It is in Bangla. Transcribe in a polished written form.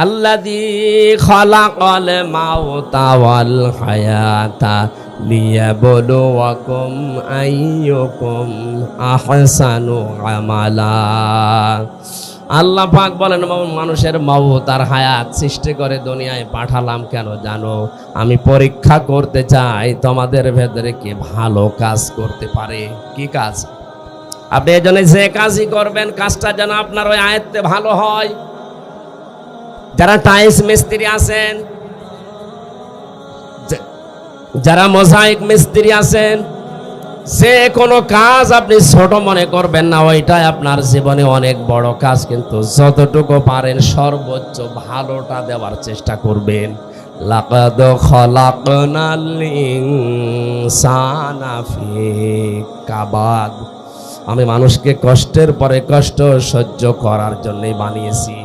আল্লাযী খালাকাল মাউতা ওয়াল হায়াতা লিয়াবলুয়াকুম আইয়ুকুম আহসানু আমালা। আল্লাহ পাক বলেন, মানুষের মওত আর হায়াত সৃষ্টি করে দুনিয়ায় পাঠালাম কেন জানো? আমি পরীক্ষা করতে চাই তোমাদের ভেতরে কে ভালো কাজ করতে পারে। কি কাজ? আপনি এজন্য যে কাজই করবেন, কাজটা যেন আপনার ওই আয়ত্তে ভালো হয়। যারা টাইলস মিস্ত্রি আছেন, যারা মোজাইক মিস্ত্রি আছেন, যে কোনো কাজ আপনি ছোট মনে করবেন না, ওইটাই আপনার জীবনে অনেক বড় কাজ। কিন্তু যতটুকু পারেন সর্বোচ্চ ভালোটা দেওয়ার চেষ্টা করবেন। লাকাদ খলাকনাল ইনসানা ফি কাবাদ। আমি মানুষকে কষ্টের পরে কষ্ট সহ্য করার জন্যই বানিয়েছি।